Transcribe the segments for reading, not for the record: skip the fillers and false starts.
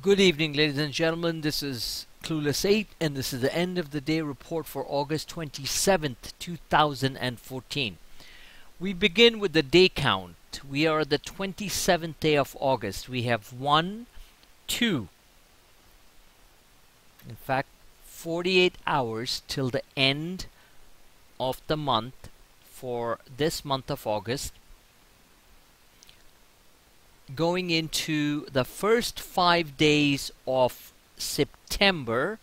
Good evening, ladies and gentlemen. This is Clueless 8, and this is the end of the day report for August 27th, 2014. We begin with the day count. We are the 27th day of August. We have 1, 2, in fact, 48 hours till the end of the month for this month of August. Going into the first 5 days of September,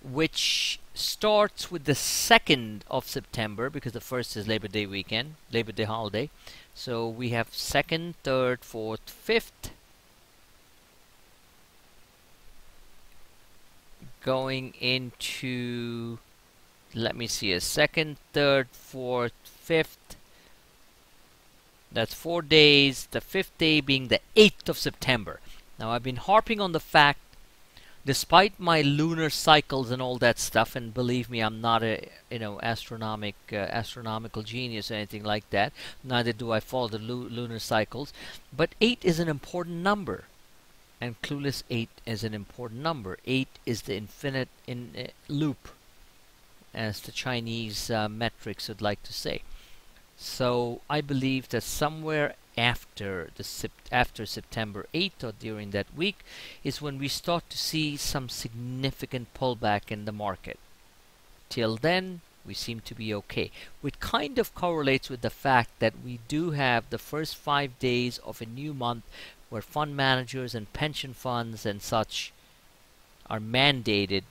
which starts with the 2nd of September, because the 1st is Labor Day weekend, Labor Day holiday. So we have 2nd, 3rd, 4th, 5th. Going into, let me see, a 2nd, 3rd, 4th, 5th. That's 4 days, the 5th day being the 8th of September. Now, I've been harping on the fact, despite my lunar cycles and all that stuff, and believe me, I'm not a astronomical genius or anything like that. Neither do I follow the lunar cycles. But 8 is an important number, and Clueless 8 is an important number. 8 is the infinite loop, as the Chinese metrics would like to say. So I believe that somewhere after September 8th or during that week is when we start to see some significant pullback in the market. Till then, we seem to be okay, which kind of correlates with the fact that we do have the first 5 days of a new month where fund managers and pension funds and such are mandated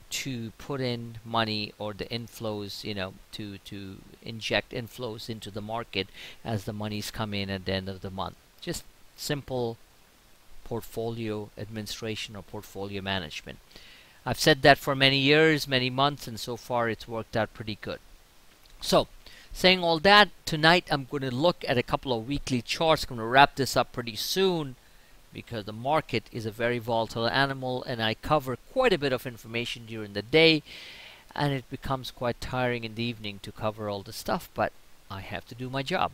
to put in money, or the inflows, to inject inflows into the market as the monies come in at the end of the month. Just simple portfolio administration or portfolio management. I've said that for many years, many months, and so far it's worked out pretty good. So, saying all that, tonight I'm going to look at a couple of weekly charts. I'm going to wrap this up pretty soon, because the market is a very volatile animal, and I cover quite a bit of information during the day, and it becomes quite tiring in the evening to cover all the stuff, but I have to do my job.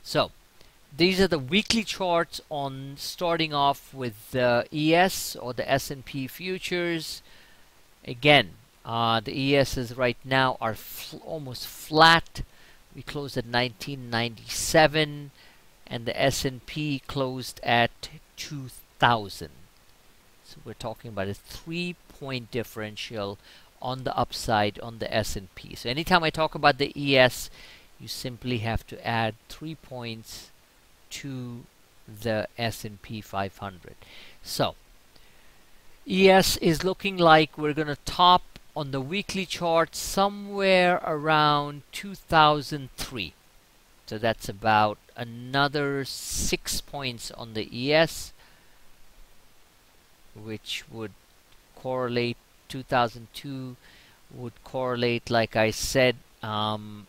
So these are the weekly charts, on starting off with the ES, or the S&P futures. Again, the ESs right now are almost flat. We closed at 1997, and the S&P closed at 2000. So we're talking about a 3-point differential on the upside on the S&P. So anytime I talk about the ES, you simply have to add 3 points to the S&P 500. So ES is looking like we're going to top on the weekly chart somewhere around 2003. So that's about another 6 points on the ES, which would correlate, 2002 would correlate, like I said, to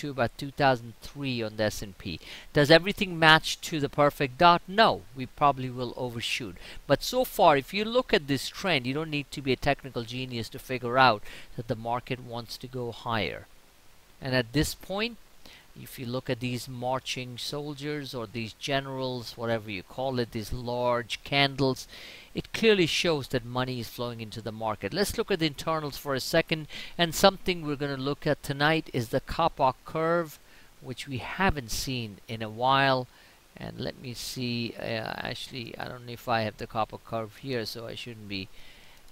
about 2003 on the S&P. Does everything match to the perfect dot? No, we probably will overshoot. But so far, if you look at this trend, you don't need to be a technical genius to figure out that the market wants to go higher. And at this point, if you look at these marching soldiers, or these generals, whatever you call it, these large candles, it clearly shows that money is flowing into the market. Let's look at the internals for a second. And something we're going to look at tonight is the COMPQ curve, which we haven't seen in a while. And let me see, actually, I don't know if I have the COMPQ curve here, so I shouldn't be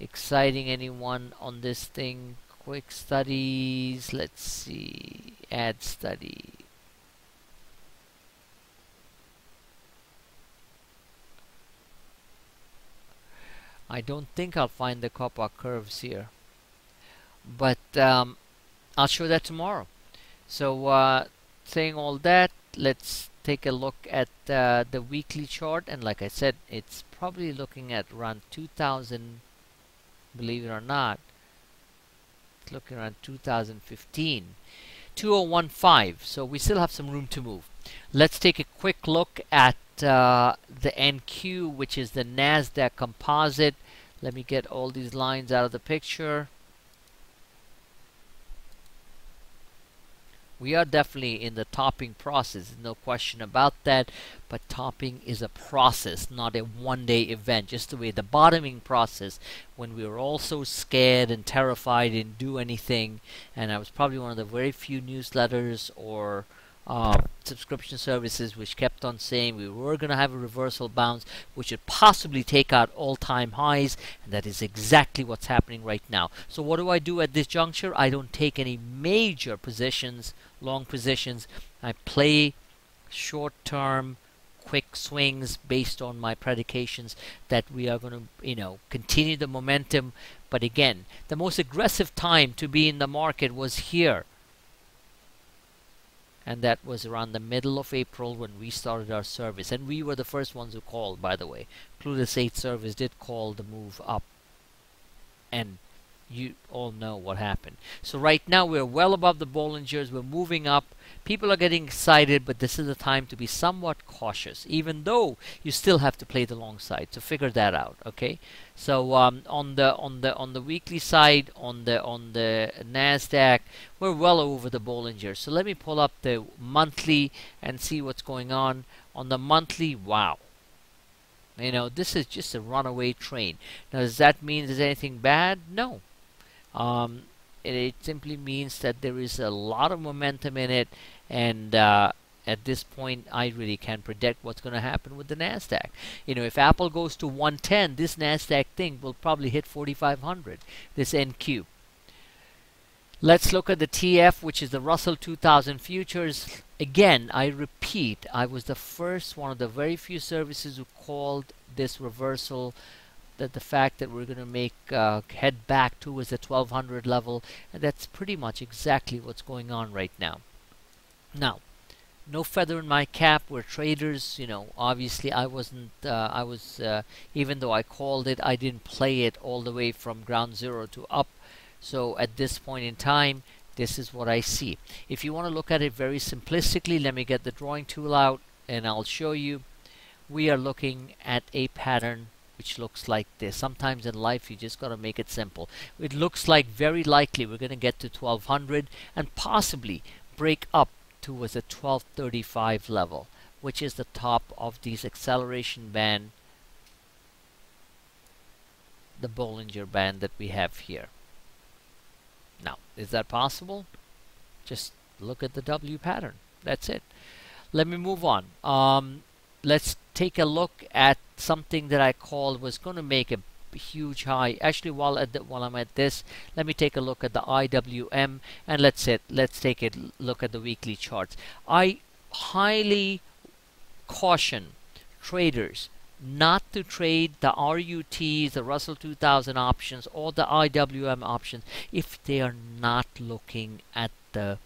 exciting anyone on this thing. Quick studies, let's see, add study. I don't think I'll find the COMPQ curves here, but I'll show that tomorrow. So saying all that, let's take a look at the weekly chart, and like I said, it's probably looking at around 2000, believe it or not. Looking around 2015, 2015. So we still have some room to move. Let's take a quick look at the NQ, which is the Nasdaq Composite. Let me get all these lines out of the picture. We are definitely in the topping process, no question about that. But topping is a process, not a one-day event. Just the way the bottoming process, when we were all so scared and terrified, didn't do anything. And I was probably one of the very few newsletters or subscription services which kept on saying we were going to have a reversal bounce which would possibly take out all-time highs, and that is exactly what's happening right now. So what do I do at this juncture? I don't take any major positions, long positions. I play short-term quick swings based on my predications that we are going to continue the momentum. But again, the most aggressive time to be in the market was here, and that was around the middle of April when we started our service. And we were the first ones who called, by the way. Plutus 8 service did call the move up, and you all know what happened. So right now we're well above the Bollingers. We're moving up. People are getting excited, but this is the time to be somewhat cautious, even though you still have to play the long side. So figure that out, okay? So on the weekly side, on the Nasdaq, we're well over the Bollinger. So let me pull up the monthly and see what's going on. On the monthly, wow. This is just a runaway train. Now, does that mean there's anything bad? No. It simply means that there is a lot of momentum in it, and at this point I really can't predict what's going to happen with the Nasdaq. If Apple goes to 110, this Nasdaq thing will probably hit 4,500, this NQ. Let's look at the TF, which is the Russell 2000 futures. Again, I repeat, I was the first, one of the very few services who called this reversal, that the fact that we're going to make head back towards the 1200 level, and that's pretty much exactly what's going on right now. Now, no feather in my cap. We're traders. Obviously I wasn't. Even though I called it, I didn't play it all the way from ground zero to up. So at this point in time, this is what I see. If you want to look at it very simplistically, let me get the drawing tool out and I'll show you. We are looking at a pattern which looks like this. Sometimes in life you just got to make it simple. It looks like very likely we're going to get to 1200 and possibly break up towards the 1235 level, which is the top of these acceleration band, the Bollinger Band that we have here. Now, is that possible? Just look at the W pattern. That's it. Let me move on. Let's take a look at something that I called was going to make a huge high. Actually, while I'm at this, let me take a look at the IWM, and let's take a look at the weekly charts. I highly caution traders not to trade the RUTs, the Russell 2000 options, or the IWM options if they are not looking at the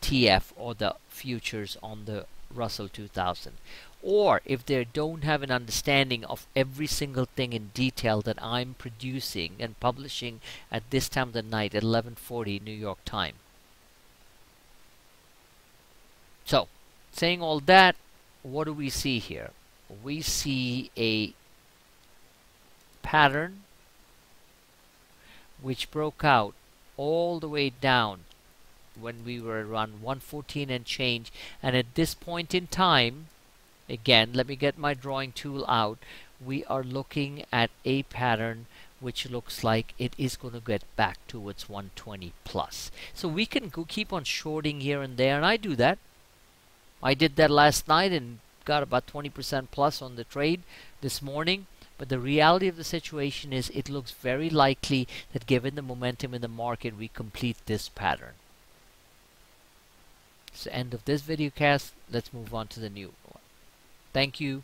TF or the futures on the Russell 2000, or if they don't have an understanding of every single thing in detail that I'm producing and publishing at this time of the night at 11:40 New York time. So, saying all that, what do we see here? We see a pattern which broke out all the way down when we were around 114 and change, and at this point in time, again, let me get my drawing tool out, we are looking at a pattern which looks like it is going to get back towards 120 plus. So we can go keep on shorting here and there, and I do that. I did that last night and got about 20% plus on the trade this morning. But the reality of the situation is it looks very likely that given the momentum in the market, we complete this pattern. It's the end of this video cast. Let's move on to the new one. Thank you.